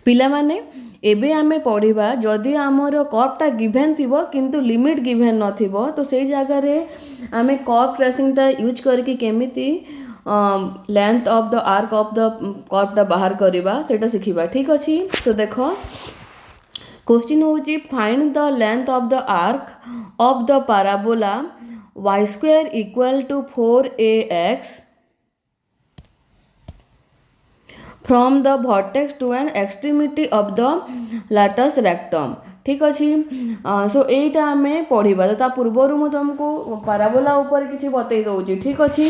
पिला माने एबे आमे पढ़िबा जदि आमर कर्वटा गिभेन थिबो किंतु लिमिट गिभेन नथिबो तो सेई जगह रे आमे कर्व ट्रेसिंगटा यूज करके केमिति length of the arc of the कर्वटा बाहर करबा सेटा सिखिबा। ठीक अछि। तो देखो क्वेश्चन होची find the length of the arc of the parabola y square equal to 4ax from the vertex to an extremity of the latus rectum। ठीक अच्छी। सो एटा आमे पढ़िबा ता पूर्वर मु तुमको पैराबोला ऊपर किछि बतै दउची। ठीक अच्छी।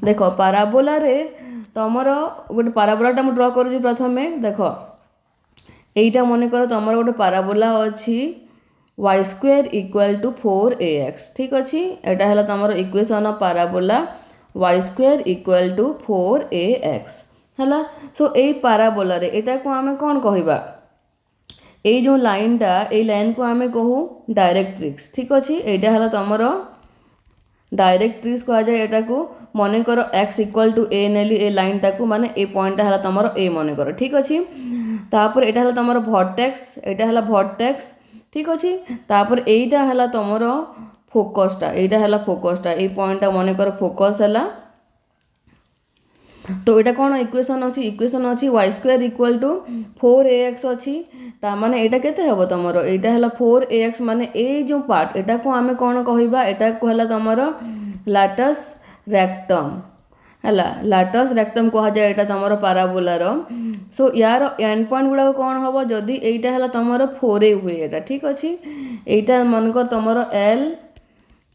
देखो पैराबोला रे तमरो गोटे पैराबोलाटा मु ड्रा करूची प्रथमे। देखो एटा मने कर तमरो गोटे पैराबोला अछि y square equal to 4ax। ठीक अच्छी। एटा हला तमरो equation of parabola y square equal to 4ax हला। सो ए पैराबोला रे एटा को आमे कोन कहिबा ए जो लाइनटा ए लाइन को आमे कहू डायरेक्ट्रिक्स। ठीक अच्छी। एटा हला तमरो डायरेक्ट्रिक्स कहा जाए। एटा को मने करो x इक्वल टू a नेली ए लाइनटा को माने ए पॉइंट हला तमरो ए मने करो। ठीक अच्छी। तापर एटा हला तमरो वर्टेक्स एटा हला वर्टेक्स। ठीक अच्छी। तापर एटा हला तमरो फोकसटा एटा हला फोकसटा ए पॉइंटटा मने करो फोकस हला। तो एटा कोन इक्वेशन अछि इक्वेशन अछि y square equal to 4ax अछि ता माने एटा केते हबो तमरो एटा हला 4ax माने ए जो पार्ट एटा को आमे कोन कहिबा एटा को हला तमरो लाटस रेक्टम हला। लाटस रेक्टम कहा जाए एटा तमरो पैराबोला रो। सो यार एंड पॉइंट गुडा कोन हबो जदी एटा हला तमरो 4a हुए एटा। ठीक अछि। एटा मन कर तमरो l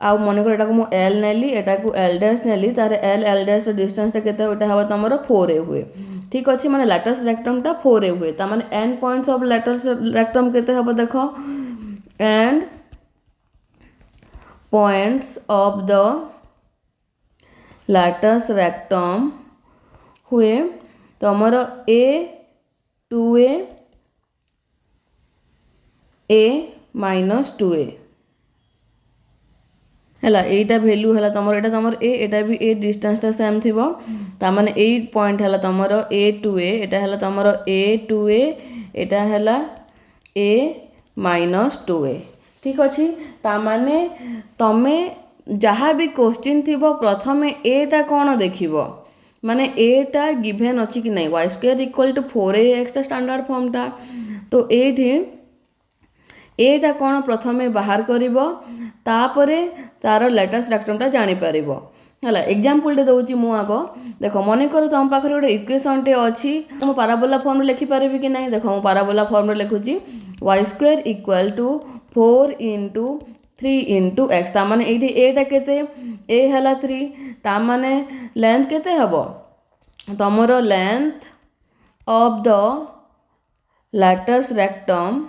आउ मन कर एटा को मु l नेली एटा को l डैश नेली तारे l डैश डिस्टेंस ता केते एटा हबो तमरो 4a हुए। ठीक अछि। माने लाटस रेक्टम ता 4a हुए ता माने end points of latus rectum केते हबो देखो end points of the latus rectum हुए तमरो a 2a a minus 2a हला। एटा वैल्यू हला तमरो एटा तमरो a एटा भी a डिस्टेंस ता सेम थिबो ता माने 8 पॉइंट हला तमरो a 2a एटा हला तमरो a 2a एटा हला a माइनस 2a। ठीक अछि। ता माने तमे जहाँ भी क्वेश्चन थिबो प्रथमे एटा कोन देखिबो माने एटा गिवन अछि कि नै y square equal to 4ax ता स्टैंडर्ड फॉर्म ता। तो एठी एटा कोन प्रथमे बाहर करिवो तापरे तार लेटेस्ट रेक्टम ता जानि परिबो हला। एग्जांपल दे दउची मु आगो देखो मने करो तम पाखरे गोटे इक्वेशन टे अछि मु पैराबोला फॉर्म रे लिखि परिबि कि नै। देखो मु पैराबोला फॉर्म रे लिखुची y square equal to 4 into 3 into x ता माने एठी एटा केते a हला 3 ता माने लेंथ केते हबो तमरो length of the latus rectum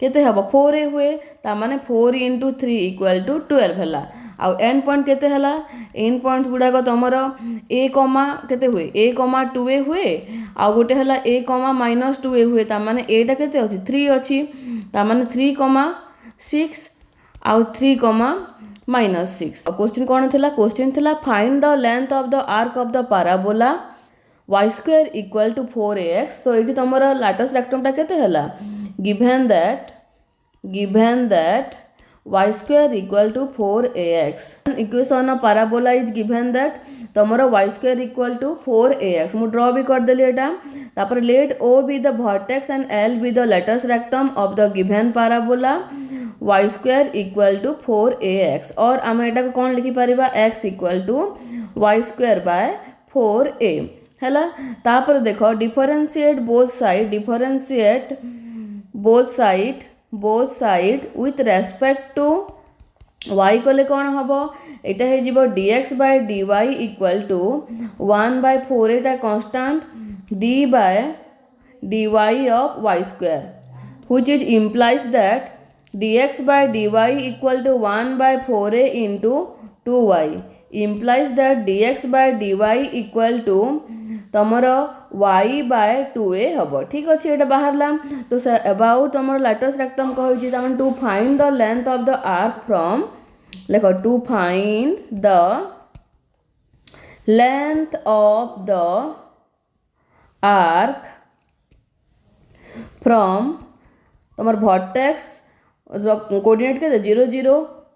केते हबो 4a हुए ता माने 4 into 3 equal to 12 हला। आउ एंड पॉइंट केते हला एंड पॉइंट्स गुडा को तमरो a कॉमा केते हुए a कॉमा 2a हुए आउ गोटे हला a कॉमा माइनस 2a हुए ता माने एटा केते अछि 3 अछि ता माने 3 कॉमा 6 आउ 3 कॉमा माइनस 6। क्वेश्चन कोन थिला क्वेश्चन थिला find the length of the arc of the parabola y square equal to 4ax। तो एठी तमरो लाटस रेक्टम ता केते हला given that y square equal to 4ax equation of parabola is given that तमरो y square equal to 4ax मु draw भी कर देली एटा। तापर let o be the vertex and l be the latus rectum of the given parabola y square equal to 4ax और आमे एटा को कोन लिखि परिबा x equal to y square by 4a हला। तापर देखो differentiate both side with respect to y कोले कोन हबो एटा हे जिवो dx by dy equal to 1 by 4 Etah constant d by dy of y square which is implies that dx by dy equal to 1 by 4a into 2y implies that dx by dy equal to तमरो y by 2a हबो। ठीक अछि। एटा बाहरला तो about तमरो लाटस rectum कहै छी to find the length of the arc from लेखो to find the length of the arc from तमर vertex coordinate के 0 0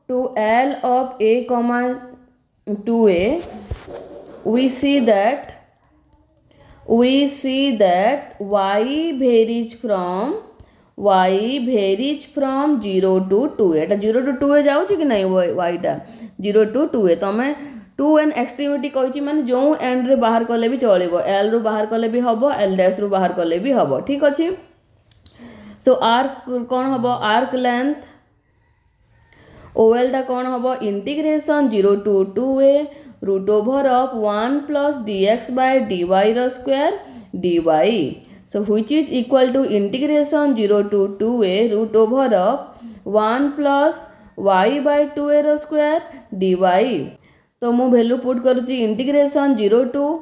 to L of A comma 2A, we see that y varies from 0 to 2A. Etah 0 to 2A जाउची कि नहीं y टा 0 to 2A तमे 2 and extremity कहिची माने जो and रे बाहर कले भी चलिबो, L रू बाहर कले भी हबो, L डैश रू बाहर कले भी हबो, ठीक अछि। सो आर्क कौन हबो, आर्क लेंथ OL टा कौन हबो, integration 0 to 2A root over of 1 plus dx by dy रो square dy, so which is equal to integration 0 to 2A root over of 1 plus y by 2A रो square dy। तो मु value put करूची integration 0 to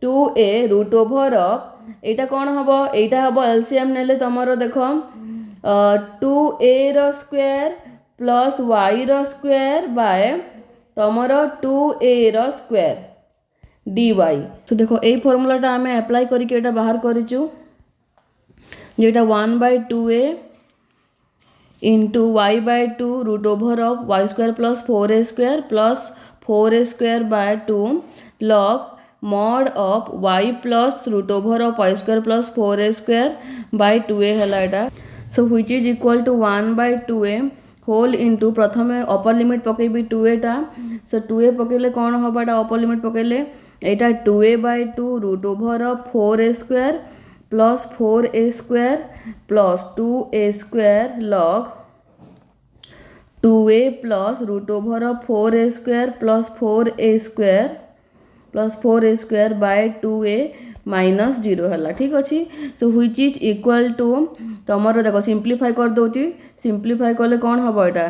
2A root over of एटा कौन हबो, एटा हबो LCM नेले तमरो देखो 2A रो स्क्वायर प्लस y रो स्क्वायर बाय तमरो 2A रो स्क्वायर dy। तो देखो ए फॉर्मूलाटा आमे अप्लाई करके एटा बाहर करिचु जेटा 1/2A into y by 2 root over of y square plus 4A square plus 4A square by 2 log mod of y plus root over of y square plus 4A square by 2A हला एटा। So which is equal to 1/2A whole into प्रथमे upper limit पकेबी 2A टा, सो 2A पकेले कौन हबा एटा upper limit पकेले एटा 2A/2 root over of 4A square plus 4A square plus 2A square log 2A plus root over of 4A square plus 4A square plus 4A square by 2A minus 0 हला, ठीक अच्छी। So which is equal to तमरो देखो simplify कर दोची, simplify कले कौन हबो एटा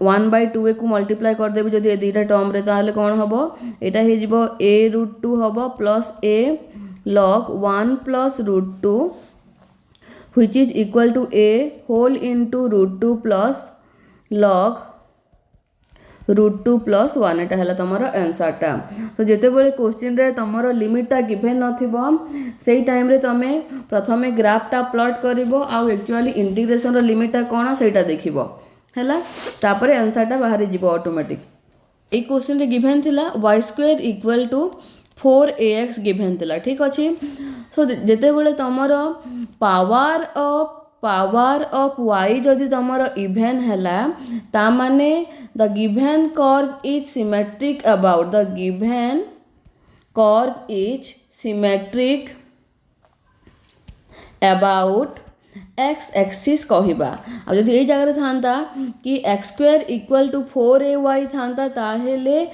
1/2A को मल्टीप्लाई कर देबी जदी ए दुईटा टर्म रे ताहले कौन हबो एटा हे जिवो A रूट 2 हबो plus A log 1 plus root 2 which is equal to A whole into root 2 plus log root 2 plus 1 एटा हला तमरो आंसर टा। तो जेते बेले क्वेश्चन रे तमरो लिमिट टा गिवन नथिबो सेही टाइम रे तमे प्रथमे ग्राफ टा प्लॉट करिवो आ एक्चुअली इंटीग्रेशन रो लिमिट टा कोन सेटा देखिबो हला, तापरे आंसर टा बाहर जिवो ऑटोमेटिक। ए क्वेश्चन रे गिवन थिला y square equal to 4ax given थिला, ठीक अछि। सो जेते बेले तमरो पावर ऑफ y जदि तमरो इवन हैला ता माने the given curve is symmetric about the given curve is symmetric about x axis कहिबा। आ जदि ए जगह थांता कि x square equal to 4ay थांता ताहेले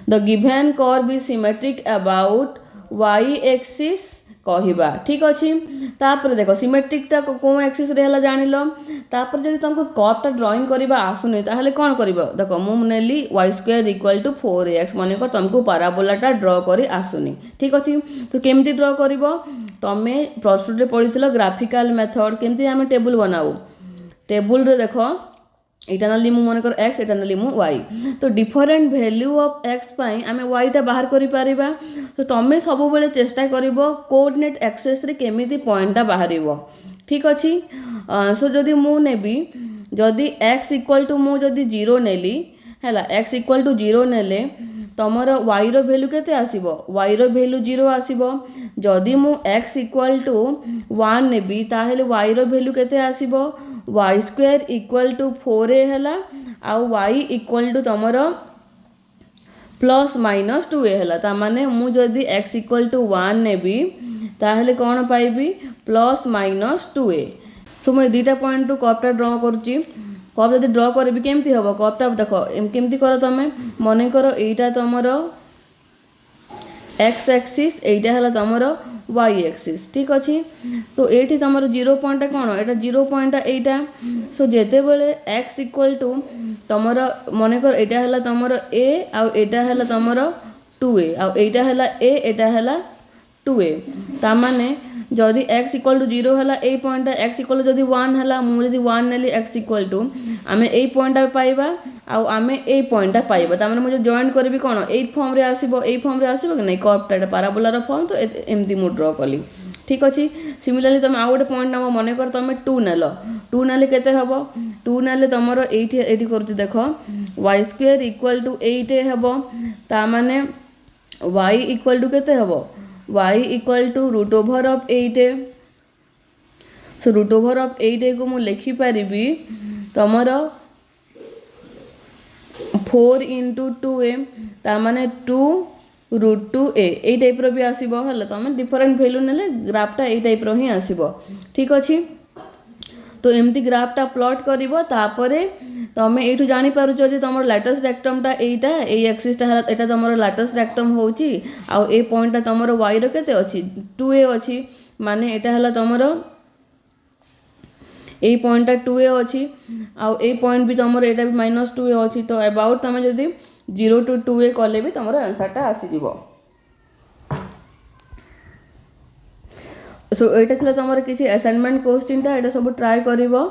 the given curve is symmetric about y axis कहिबा, ठीक अछि। तापर देखो सिमेट्रिक टा को एक्सिस रे हला जानिलो, तापर जदि तुमको कर्व टा ड्राइंग करबा आसुनी ताहले कोन करबो देखो मु नेली y square equal to 4ax माने को तुमको पैराबोला टा ड्रा करी आसुनी, ठीक अछि। तो केमती ड्रा करबो तमे प्लस 2 रे पढिथिलो ग्राफिकल मेथड केमती हमें टेबल बनाऊ, टेबल रे देखो एटा नली मु मन कर x एटा नली मु y, तो डिफरेंट वैल्यू ऑफ x पाई आमे y टा बाहर करि पारिबा। तो तमे सब बेले चेष्टा करिवो कोऑर्डिनेट एक्सेस रे केमिति पॉइंट टा बाहरिवो, ठीक अछि। सो जदि मु नेबी जदि x इक्वल टू मु जदि 0 नेली हैला, x इक्वल टू 0 नेले तमरो y रो वैल्यू केते आसीबो, y रो वैल्यू 0 आसीबो। जदि मु x इक्वल टू 1 नेबी ताहेले y रो वैल्यू केते आसीबो y square equal to 4a हैला आ y इक्वल टू तमरो प्लस माइनस 2a हैला। ता माने मु जदि x इक्वल टू 1 नेबी ताहेले कोन पाइबी प्लस माइनस 2a। सो मैं दुईटा पॉइंट टू कर्व टा ड्रा करूची, कर्व जदि ड्रा करबी केमती हबो कर्व टा देखो केमती करो तमे मने करो एटा तमरो x एक्सिस एटा हला तमरो y एक्सिस, ठीक अछि। तो एठी तमरो 0 पॉइंट कोन एटा 0 पॉइंट एटा। सो जेते बेले x इक्वल टू तमरो मने कर एटा हला तमरो a आ एटा हला तमरो 2a आ एटा हला a एटा हला 2a, ता माने जदि x इक्वल टू 0 हला ए पॉइंट x इक्वल जदि 1 हला मु जदि 1 नेली x इक्वल टू आमे ए पॉइंट पाइबा आ आमे ए पॉइंट पाइबा, ता माने मु जो जॉइन करबी कोन ए फॉर्म रे आसीबो, ए फॉर्म रे आसीबो कि नै कर्व टा पैराबोला रो फॉर्म। तो एमती मु ड्रा कली, ठीक अच्छे। सिमिलरली तुम आउ गोटे पॉइंट नब मन कर तुम 2 नेल 2 नेले केते हबो 2 नेले तुमर एठी करछु देख y स्क्वायर इक्वल टू 8 हेबो ता माने y इक्वल टू केते हबो y equal to root over of 8। So root over of 8 को मु लिखि परिबी तुमर 4 इंटू 2a ता माने 2 रूट 2a ए टाइप रो भी आसीबो हला तुम डिफरेंट वैल्यू नेले ग्राफटा ए टाइप रो ही आसीबो ठीक अछि। तो एमती ग्राफटा प्लॉट करिवो तापरे तमे एठु जानि पारुछो जे तमर लैटस रेक्टमटा एटा ए एक्सिसटा हला एटा तमर लैटस रेक्टम होउची आ ए पॉइंटटा तमर y रो केते अछि 2a अछि माने एटा हला तमर ए पॉइंटटा 2a अछि आ ए पॉइंट भी तमर एटा भी -2a अछि। तो अबाउट तमे जदी 0 to 2a कले भी तमर आंसरटा आसी जिवो। सो एटा थला तमर किछि असाइनमेंट क्वेश्चनटा एटा सब ट्राई करिवो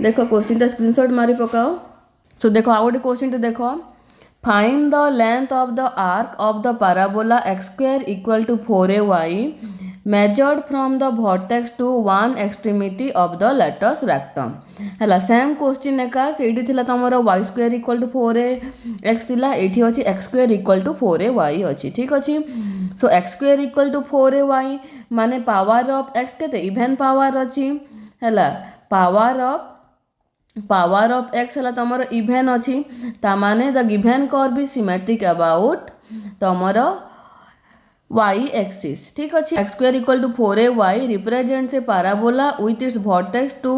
देखो क्वेश्चनटा स्क्रीनशॉट मारी पकाओ। सो देखो आ गोटे क्वेश्चनटा देखो find the length of the arc of the parabola x square equal to 4ay measured from the vertex to one extremity of the lattice rectum हला सेम क्वेश्चन एका सेठी थिला तमरो y square equal to 4x थिला एठी अछि x square equal to 4ay अछि ठीक अछि। So x square equal to 4ay माने पावर ऑफ x केते इवन पावर अछि हला पावर ऑफ x हला तमरो इवन अछि ता माने the given curve is symmetric about तमरो y axis ठीक अच्छे। x square equal to 4ay represents a parabola with its vertex to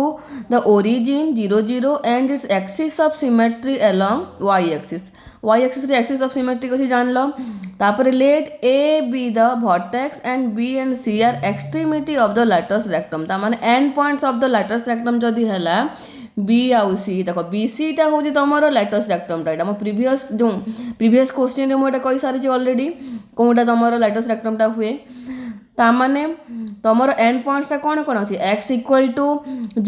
the origin 0 0 and its axis of symmetry along y axis रे axis of symmetry को जान लो तापर let a be the vertex and b and c are extremity of the lattice rectum ता माने end points of the lattice rectum जदी हला B आउ सी देखो बी सी टा होची तमरो लैटस रेक्टम टा हम प्रीवियस क्वेश्चन रे मु एटा कहि सारी छी ऑलरेडी कोटा तमरो लैटस रेक्टम टा हुए ता माने तमरो एंड पॉइंट्स टा कोन कोन अछि x equal to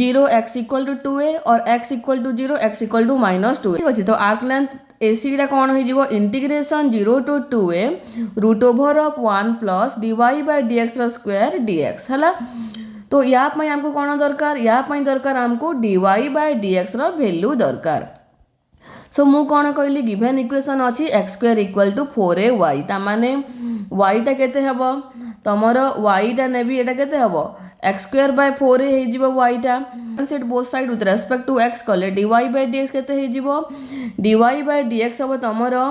0 x equal to 2a और x equal to 0 x equal to -2 ठीक अछि। तो आर्क लेंथ AC रा कोन होई जिवो integration 0 to 2a root over of 1 plus dy bye dx रा स्क्वायर dx हला। तो या पई हमको कोन दरकार या पई दरकार हमको dy बाय dx रा वैल्यू दरकार। सो मु कोन कहली गिवन इक्वेशन अछि x square equal to 4ay ता माने y टा केते हबो तमरो y टा नेबी एटा केते हबो x स्क्वायर बाय 4a हे जिवो y टा set both side with respect to x कले dy बाय dx केते हे जिवो dy बाय dx हबो तमरो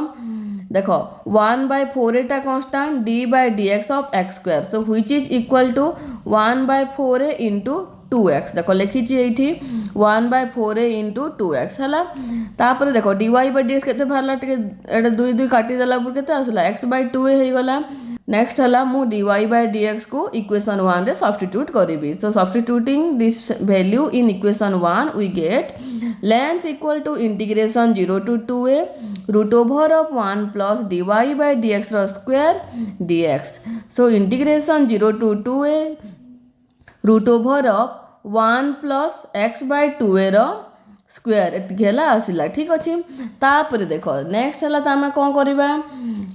देखो 1 बाय 4a टा constant d by dx of x square so which is equal to 1 by 4a into 2x देखो लिखी छी एठी 1 बाय 4a इनटू 2x हला तापर देखो dy बाय dx केते भारला टिके एटा 2 2 काटी देला पर केते आसला x बाय 2a हे गला। नेक्स्ट हला मु dy बाय dx को इक्वेशन 1 रे सब्स्टिट्यूट करिबी। So substituting this value in equation 1 we get length equal to integration 0 to 2a root over of 1 plus dy bye dx रो square dx। So integration 0 to 2a root over of 1 plus x by 2a रो square एति हला आसिला ठीक अछि। तापर देखो next हला त हम कोन करबा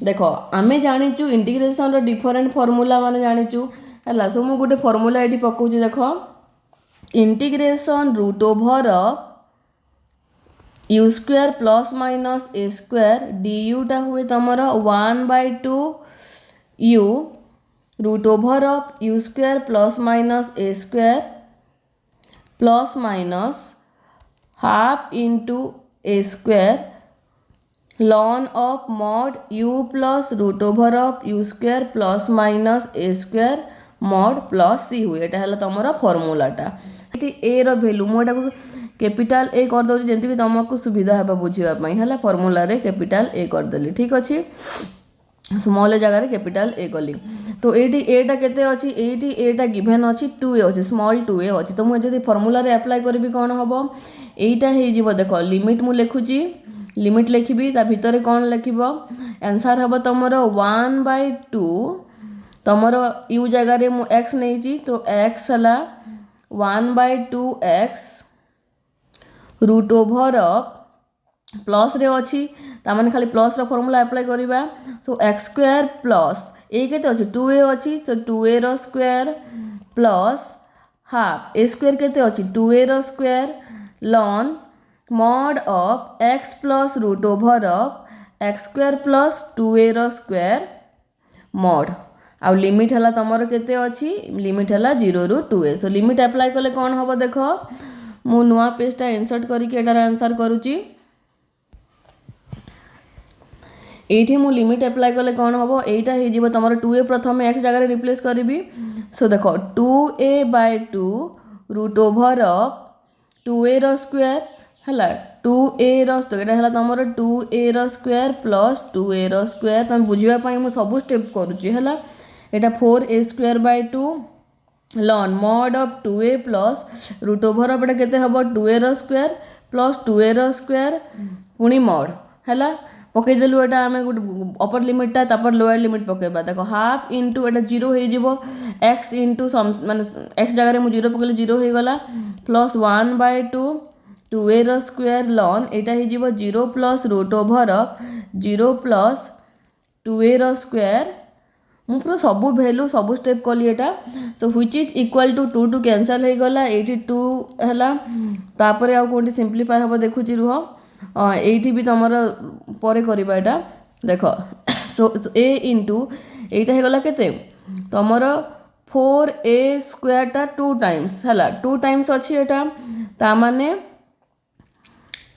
देखो आमे जानिचु इंटीग्रेशन रो डिफरेंट फार्मूला माने जानिचु हला। सो मु गुटे फार्मूला एठी पकोची देखो integration root over of u square plus minus a square du टा हुए तमरो 1 by 2 u root over of u square plus minus a square plus minus half into a square ln of mod u plus root over of u square plus minus a square mod plus c हुए एटा हला तमरो फार्मूलाटा एटी a रो value मोटा को capital a कर दउ जेंति कि तुमको सुविधा हेबा बुझिबा पई हला फार्मूला रे कैपिटल a कर देली ठीक अछि स्मॉल जगह रे कैपिटल a कली। तो एटी a टा केते अछि एटी a टा गिवन अछि 2a अछि स्मॉल 2a अछि। तो मु जदी फार्मूला रे अप्लाई करबी कोन हबो एटा हे जिवो देखो लिमिट मु लेखुची लिमिट लिखिबी ता भीतर कोन लिखिबो आंसर हबो तमरो 1 बाय 2 तमरो u जगह रे मु x नेची तो x हला 1 by 2x root over of plus रे अछि ता माने खाली प्लस रो फार्मूला अप्लाई करिबा। So x square plus a केते अछि 2a अछि तो 2a रो square plus half a square केते अछि 2a रो square ln mod of x plus root over of x square plus 2a रो स्क्वायर मॉड आउ लिमिट हला तमर केते अछि लिमिट हला 0 रु 2a सो लिमिट अप्लाई कले कोन हबो देखो मु नुआ पेजटा इंसर्ट करी के एटार आंसर करूची एठी मु लिमिट अप्लाई कले कोन हबो एटा हे जीवो तमर 2a प्रथम x जगह रिप्लेस करबी सो देखो 2a by 2 root over of 2a रो स्क्वायर हला 2a रो स्क्वायर हला तमर 2a रो स्क्वायर प्लस 2a रो स्क्वायर तम बुझिबा पई मु सब स्टेप करूची हला एटा 4a square by 2 ln mod of 2a plus root over of एटा केते हबो 2a रो स्क्वायर प्लस 2a रो स्क्वायर पुनी मॉड हला पकई देलु एटा आमे अपर लिमिट ता तापर लोअर लिमिट पकेबा देखो हाफ इनटू एटा 0 हे जीवो x इनटू माने x जगह रे मु 0 पकेले 0 हे गला प्लस 1 बाय 2 2a रो स्क्वायर लॉन एटा हे जीवो 0 plus root over of 0 plus 2a रो स्क्वायर मु पूरा सब वैल्यू सब स्टेप कली एटा so which is equal to 2 two cancel हे गला 82 हला तापरे आ कोंटी सिंपलीफाई हबो देखुची रुह एठी भी तमर परे करबा एटा देखो सो a इनटू एटा हे गला केते तमर 4a स्क्वायर ता 2 टाइम्स हला 2 टाइम्स अछि एटा ता माने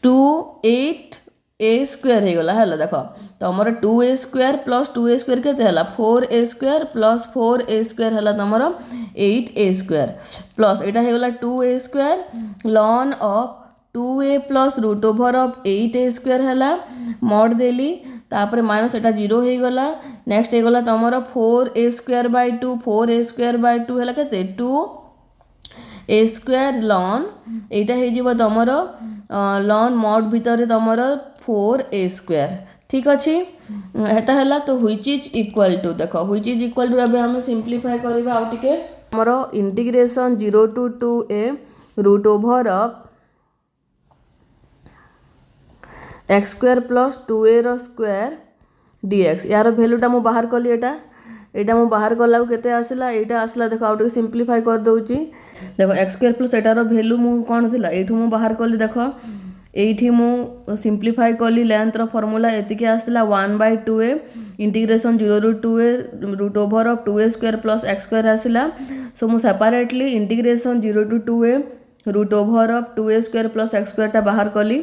28a स्क्वायर हे गला हला देखो तमर 2a square plus 2a square केते हला 4a square plus 4a square हला तमर 8a स्क्वायर प्लस एटा हे गला 2a square ln of 2a plus root over of 8a square हला मॉड देली तापर माइनस एटा 0 हे गला नेक्स्ट हे गला तमर 4a square by 2 4a square by 2 हला केते 2a स्क्वायर लॉन एटा हे जीवो तमर लॉन मॉड भीतर तमर 4a स्क्वायर ठीक अछि एटा हला तो व्हिच इज इक्वल टू देखो व्हिच इज इक्वल टू अबे हम सिंपलीफाई करबा आ टिके हमर integration 0 to 2a root over of x square plus 2a रो स्क्वायर dx यार वैल्यूटा मु बाहर कली एटा मु बाहर कला केते आसिला एटा आसिला देखो आउट सिंपलीफाई कर दोउची देखो x स्क्वायर प्लस एटार वैल्यू मु कोन थिला एठू मु बाहर कली देखो एठी मु सिंपलीफाई कली लेंथ रो फार्मूला एतिके आसिला 1/2a इंटीग्रेशन 0 ରୁ 2a root over of 2a square plus x square आसिला सो मु सेपरेटली इंटीग्रेशन 0 ରୁ 2a root over of 2a square plus x square टा बाहर कली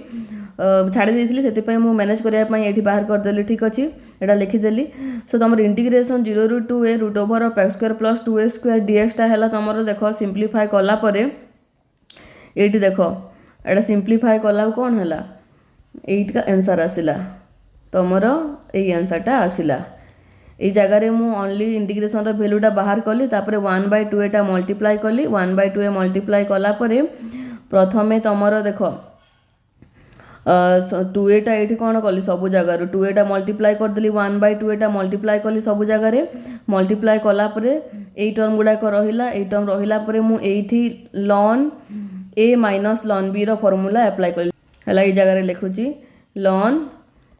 छाड़ी देइथिली सेति पई मु मैनेज करिया पई एठी बाहर कर देली ठीक अछि एटा लिखि देली सो तमर इंटीग्रेशन 0 ରୁ 2a root over of x square plus 2a square dx टा हैला तमर देखो सिंपलीफाई कला परे एठी देखो एटा सिंपलीफाई कला कोन हैला 8 का आंसर आसिला तमर एई आंसर टा आसिला ए जगह रे मु ओनली इंटीग्रेशन रो वैल्यूटा बाहर कली तापरे 1/2 एटा मल्टीप्लाई कली 1/2 मल्टीप्लाई कला परे प्रथमे तमर देखो 2a टा एठी कोन कली सब जगह रो 2a टा मल्टीप्लाई कर देली 1/2 टा मल्टीप्लाई कली सब जगह रे मल्टीप्लाई कला परे एई टर्म गुडा को रहिला एई टर्म रहिला परे मु एठी ln a minus ln b रो फार्मूला अप्लाई कली हला ए जगह रे लिखुची ln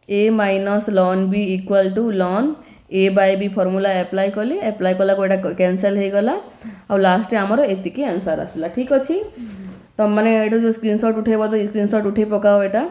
a minus ln b equal to ln a by b formula apply कला कोडा कैंसिल हे गला आ लास्ट हमर एतिकी आंसर आसला ठीक अछि तो माने एटा जो स्क्रीनशॉट उठेबो तो स्क्रीनशॉट उठे पकाओ एटा।